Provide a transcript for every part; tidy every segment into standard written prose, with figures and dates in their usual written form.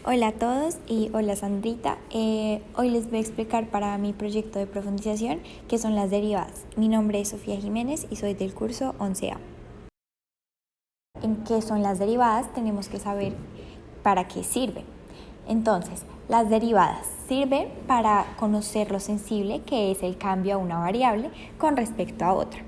Hola a todos y hola Sandrita. Hoy les voy a explicar para mi proyecto de profundización qué son las derivadas. Mi nombre es Sofía Jiménez y soy del curso 11A. En qué son las derivadas tenemos que saber para qué sirven. Entonces, las derivadas sirven para conocer lo sensible que es el cambio a una variable con respecto a otra.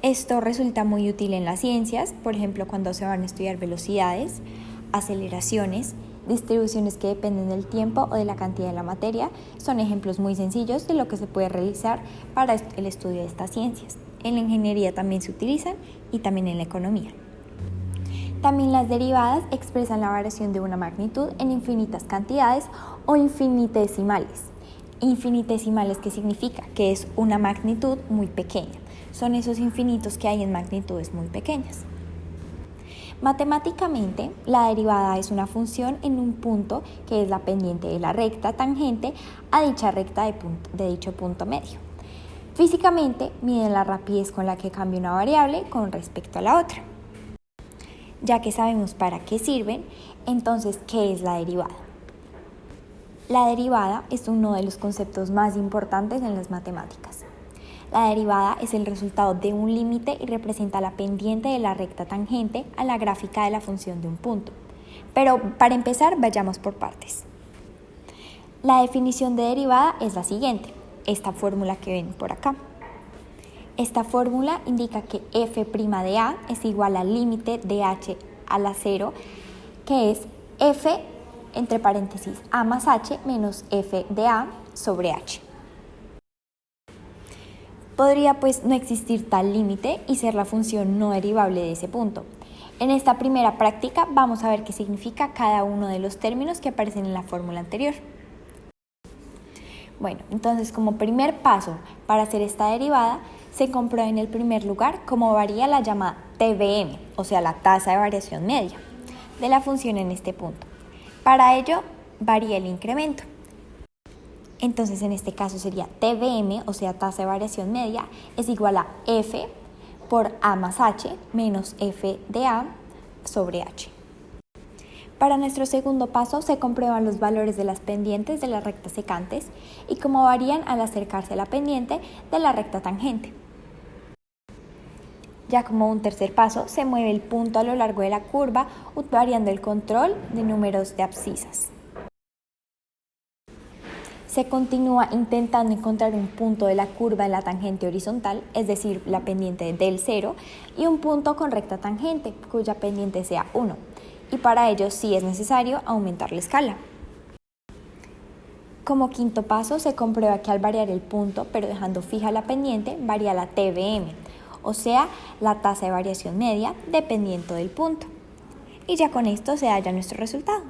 Esto resulta muy útil en las ciencias, por ejemplo, cuando se van a estudiar velocidades, aceleraciones, distribuciones que dependen del tiempo o de la cantidad de la materia. Son ejemplos muy sencillos de lo que se puede realizar para el estudio de estas ciencias. En la ingeniería también se utilizan y también en la economía. También las derivadas expresan la variación de una magnitud en infinitas cantidades o infinitesimales. Infinitesimales, ¿qué significa? Que es una magnitud muy pequeña. Son esos infinitos que hay en magnitudes muy pequeñas. Matemáticamente, la derivada es una función en un punto que es la pendiente de la recta tangente a dicha recta de dicho punto medio. Físicamente, miden la rapidez con la que cambia una variable con respecto a la otra. Ya que sabemos para qué sirven, entonces, ¿qué es la derivada? La derivada es uno de los conceptos más importantes en las matemáticas. La derivada es el resultado de un límite y representa la pendiente de la recta tangente a la gráfica de la función de un punto. Pero para empezar, vayamos por partes. La definición de derivada es la siguiente, esta fórmula que ven por acá. Esta fórmula indica que f' de a es igual al límite de h a la 0, que es f entre paréntesis a más h menos f de a sobre h. Podría pues no existir tal límite y ser la función no derivable de ese punto. En esta primera práctica vamos a ver qué significa cada uno de los términos que aparecen en la fórmula anterior. Bueno, entonces como primer paso para hacer esta derivada, se comprueba en el primer lugar cómo varía la llamada TVM, o sea, la tasa de variación media de la función en este punto. Para ello, varía el incremento. Entonces, en este caso sería TVM, o sea, tasa de variación media, es igual a F por A más H menos F de A sobre H. Para nuestro segundo paso se comprueban los valores de las pendientes de las rectas secantes y cómo varían al acercarse a la pendiente de la recta tangente. Ya como un tercer paso, se mueve el punto a lo largo de la curva variando el control de números de abscisas. Se continúa intentando encontrar un punto de la curva en la tangente horizontal, es decir, la pendiente del 0, y un punto con recta tangente, cuya pendiente sea 1. Y para ello sí es necesario aumentar la escala. Como quinto paso, se comprueba que al variar el punto, pero dejando fija la pendiente, varía la TVM, o sea, la tasa de variación media dependiendo del punto. Y ya con esto se halla nuestro resultado.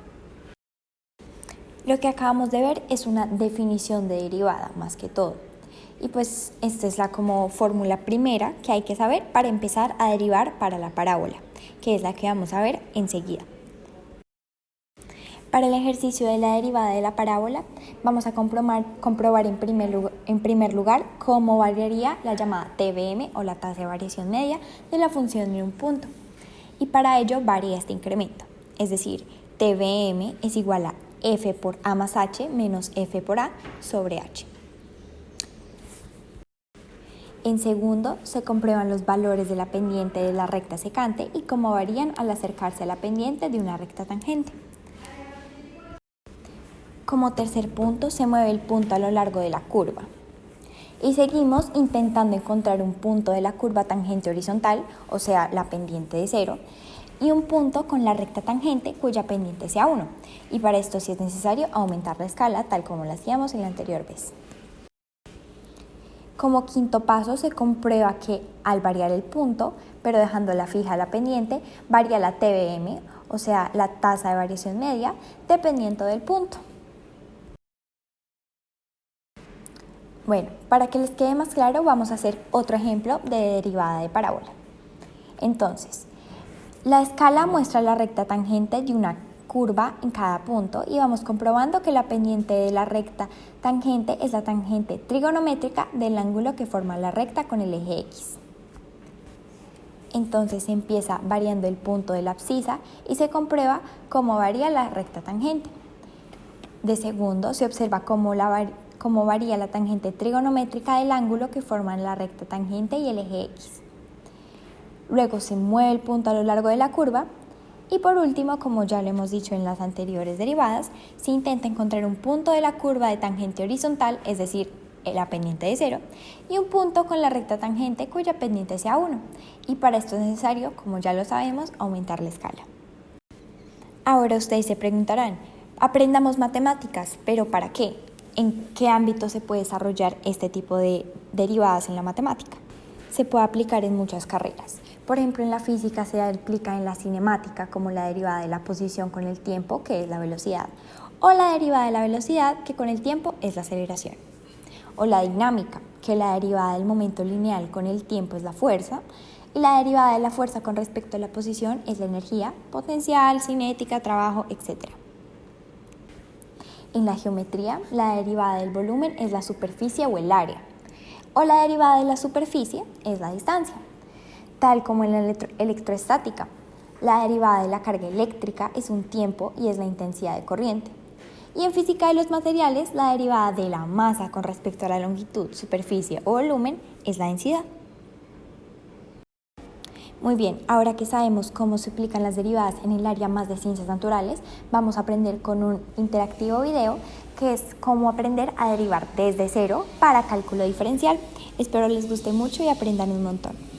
Lo que acabamos de ver es una definición de derivada, más que todo. Y pues esta es la como fórmula primera que hay que saber para empezar a derivar para la parábola, que es la que vamos a ver enseguida. Para el ejercicio de la derivada de la parábola, vamos a comprobar en primer lugar cómo variaría la llamada TVM o la tasa de variación media de la función de un punto. Y para ello varía este incremento, es decir, TVM es igual a F por A más H menos F por A sobre H. En segundo, se comprueban los valores de la pendiente de la recta secante y cómo varían al acercarse a la pendiente de una recta tangente. Como tercer punto, se mueve el punto a lo largo de la curva. Y seguimos intentando encontrar un punto de la curva tangente horizontal, o sea, la pendiente de 0, y un punto con la recta tangente cuya pendiente sea 1. Y para esto sí es necesario aumentar la escala, tal como lo hacíamos en la anterior vez. Como quinto paso, se comprueba que al variar el punto, pero dejándola fija la pendiente, varía la TVM, o sea, la tasa de variación media, dependiendo del punto. Bueno, para que les quede más claro, vamos a hacer otro ejemplo de derivada de parábola. Entonces, la escala muestra la recta tangente de una curva en cada punto y vamos comprobando que la pendiente de la recta tangente es la tangente trigonométrica del ángulo que forma la recta con el eje X. Entonces se empieza variando el punto de la abscisa y se comprueba cómo varía la recta tangente. de segundo se observa cómo varía la tangente trigonométrica del ángulo que forman la recta tangente y el eje X. Luego se mueve el punto a lo largo de la curva y por último, como ya lo hemos dicho en las anteriores derivadas, se intenta encontrar un punto de la curva de tangente horizontal, es decir, la pendiente de 0, y un punto con la recta tangente cuya pendiente sea 1. Y para esto es necesario, como ya lo sabemos, aumentar la escala. Ahora ustedes se preguntarán, aprendamos matemáticas, ¿pero para qué? ¿En qué ámbito se puede desarrollar este tipo de derivadas en la matemática? Se puede aplicar en muchas carreras. Por ejemplo, en la física se aplica en la cinemática como la derivada de la posición con el tiempo, que es la velocidad, o la derivada de la velocidad, que con el tiempo es la aceleración. O la dinámica, que la derivada del momento lineal con el tiempo es la fuerza, y la derivada de la fuerza con respecto a la posición es la energía, potencial, cinética, trabajo, etc. En la geometría, la derivada del volumen es la superficie o el área, o la derivada de la superficie es la distancia. Tal como en la electroestática, la derivada de la carga eléctrica es un tiempo y es la intensidad de corriente. Y en física de los materiales, la derivada de la masa con respecto a la longitud, superficie o volumen es la densidad. Muy bien, ahora que sabemos cómo se aplican las derivadas en el área más de ciencias naturales, vamos a aprender con un interactivo video que es cómo aprender a derivar desde cero para cálculo diferencial. Espero les guste mucho y aprendan un montón.